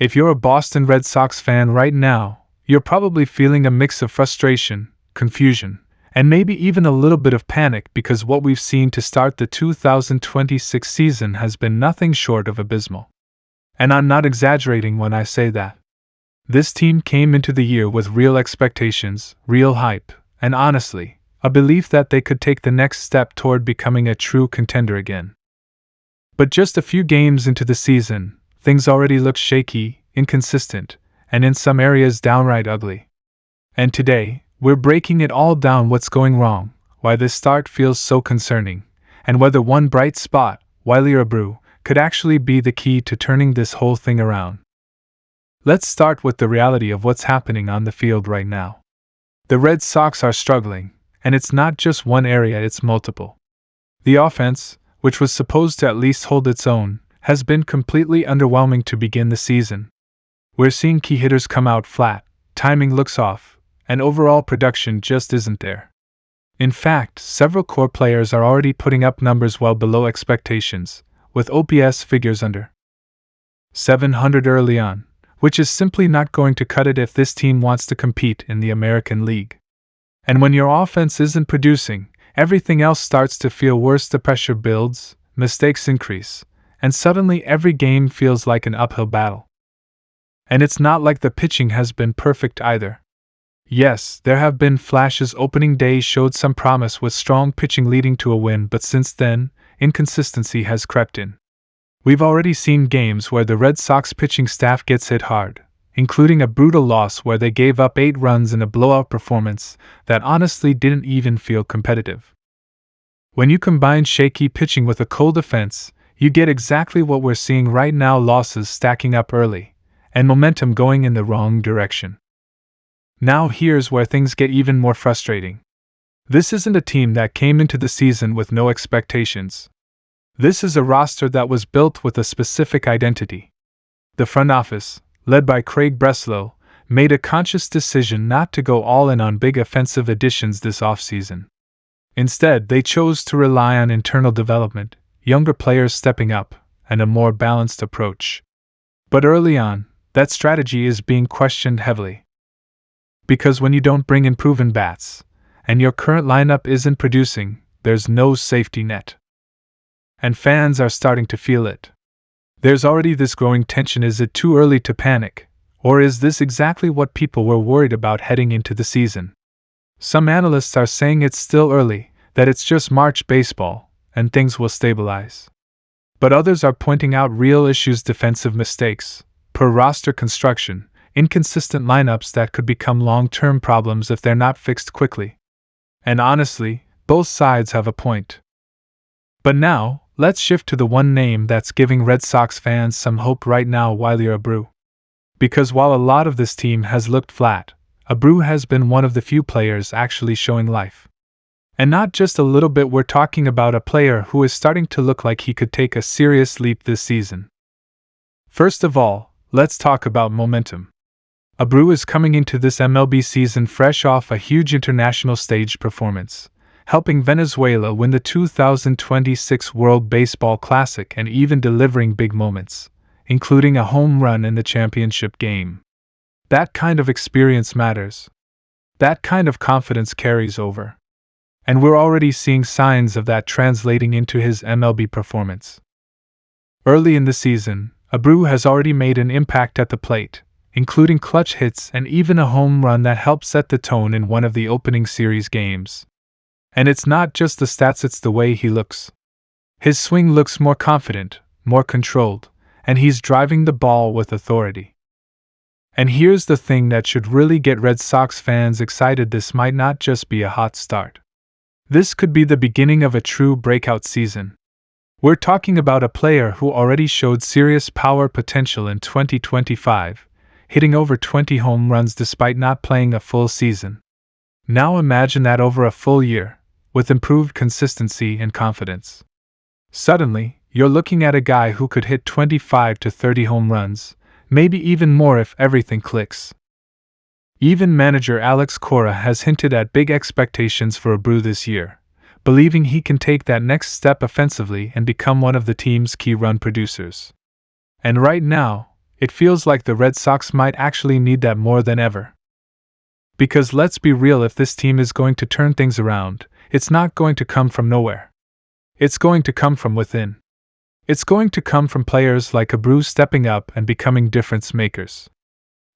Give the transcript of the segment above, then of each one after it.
If you're a Boston Red Sox fan right now, you're probably feeling a mix of frustration, confusion, and maybe even a little bit of panic because what we've seen to start the 2026 season has been nothing short of abysmal. And I'm not exaggerating when I say that. This team came into the year with real expectations, real hype, and honestly, a belief that they could take the next step toward becoming a true contender again. But just a few games into the season, things already look shaky, inconsistent, and in some areas downright ugly. And today, we're breaking it all down: what's going wrong, why this start feels so concerning, and whether one bright spot, Wilyer Abreu, could actually be the key to turning this whole thing around. Let's start with the reality of what's happening on the field right now. The Red Sox are struggling, and it's not just one area, it's multiple. The offense, which was supposed to at least hold its own, has been completely underwhelming to begin the season. We're seeing key hitters come out flat, timing looks off, and overall production just isn't there. In fact, several core players are already putting up numbers well below expectations, with OPS figures under 700 early on, which is simply not going to cut it if this team wants to compete in the American League. And when your offense isn't producing, everything else starts to feel worse. The pressure builds, mistakes increase, and suddenly every game feels like an uphill battle. And it's not like the pitching has been perfect either. Yes, there have been flashes. Opening day showed some promise with strong pitching leading to a win, but since then, inconsistency has crept in. We've already seen games where the Red Sox pitching staff gets hit hard, including a brutal loss where they gave up 8 runs in a blowout performance that honestly didn't even feel competitive. When you combine shaky pitching with a cold defense, you get exactly what we're seeing right now: losses stacking up early, and momentum going in the wrong direction. Now here's where things get even more frustrating. This isn't a team that came into the season with no expectations. This is a roster that was built with a specific identity. The front office, led by Craig Breslow, made a conscious decision not to go all in on big offensive additions this offseason. Instead, they chose to rely on internal development, younger players stepping up, and a more balanced approach. But early on, that strategy is being questioned heavily. Because when you don't bring in proven bats, and your current lineup isn't producing, there's no safety net. And fans are starting to feel it. There's already this growing tension: is it too early to panic, or is this exactly what people were worried about heading into the season? Some analysts are saying it's still early, that it's just March baseball, and things will stabilize. But others are pointing out real issues: defensive mistakes, poor roster construction, inconsistent lineups that could become long-term problems if they're not fixed quickly. And honestly, both sides have a point. But now, let's shift to the one name that's giving Red Sox fans some hope right now: Wilyer Abreu. Because while a lot of this team has looked flat, Abreu has been one of the few players actually showing life. And not just a little bit, we're talking about a player who is starting to look like he could take a serious leap this season. First of all, let's talk about momentum. Abreu is coming into this MLB season fresh off a huge international stage performance, helping Venezuela win the 2026 World Baseball Classic and even delivering big moments, including a home run in the championship game. That kind of experience matters. That kind of confidence carries over. And we're already seeing signs of that translating into his MLB performance. Early in the season, Abreu has already made an impact at the plate, including clutch hits and even a home run that helped set the tone in one of the opening series games. And it's not just the stats, it's the way he looks. His swing looks more confident, more controlled, and he's driving the ball with authority. And here's the thing that should really get Red Sox fans excited: this might not just be a hot start. This could be the beginning of a true breakout season. We're talking about a player who already showed serious power potential in 2025, hitting over 20 home runs despite not playing a full season. Now imagine that over a full year, with improved consistency and confidence. Suddenly, you're looking at a guy who could hit 25 to 30 home runs, maybe even more if everything clicks. Even manager Alex Cora has hinted at big expectations for Abreu this year, believing he can take that next step offensively and become one of the team's key run producers. And right now, it feels like the Red Sox might actually need that more than ever. Because let's be real, if this team is going to turn things around, it's not going to come from nowhere. It's going to come from within. It's going to come from players like Abreu stepping up and becoming difference makers.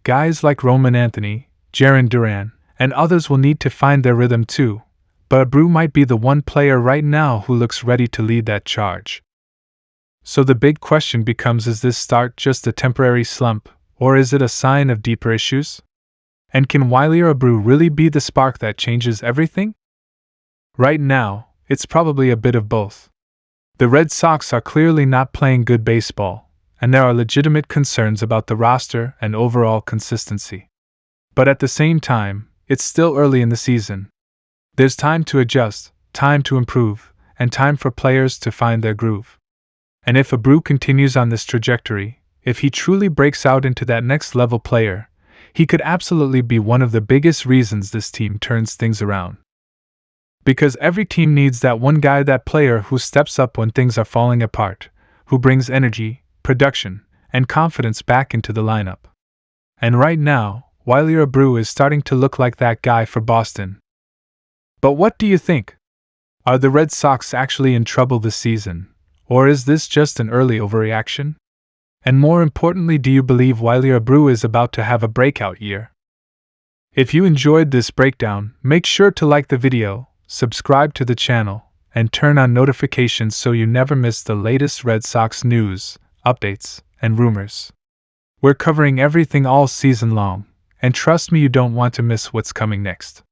Guys like Roman Anthony, Jarren Duran, and others will need to find their rhythm too, but Abreu might be the one player right now who looks ready to lead that charge. So the big question becomes, is this start just a temporary slump, or is it a sign of deeper issues? And can Wilyer Abreu really be the spark that changes everything? Right now, it's probably a bit of both. The Red Sox are clearly not playing good baseball, and there are legitimate concerns about the roster and overall consistency. But at the same time, it's still early in the season. There's time to adjust, time to improve, and time for players to find their groove. And if Abreu continues on this trajectory, if he truly breaks out into that next level player, he could absolutely be one of the biggest reasons this team turns things around. Because every team needs that one guy, that player who steps up when things are falling apart, who brings energy, production, and confidence back into the lineup. And right now, Wilyer Abreu is starting to look like that guy for Boston. But what do you think? Are the Red Sox actually in trouble this season, or is this just an early overreaction? And more importantly, do you believe Wilyer Abreu is about to have a breakout year? If you enjoyed this breakdown, make sure to like the video, subscribe to the channel, and turn on notifications so you never miss the latest Red Sox news, updates, and rumors. We're covering everything all season long, and trust me, you don't want to miss what's coming next.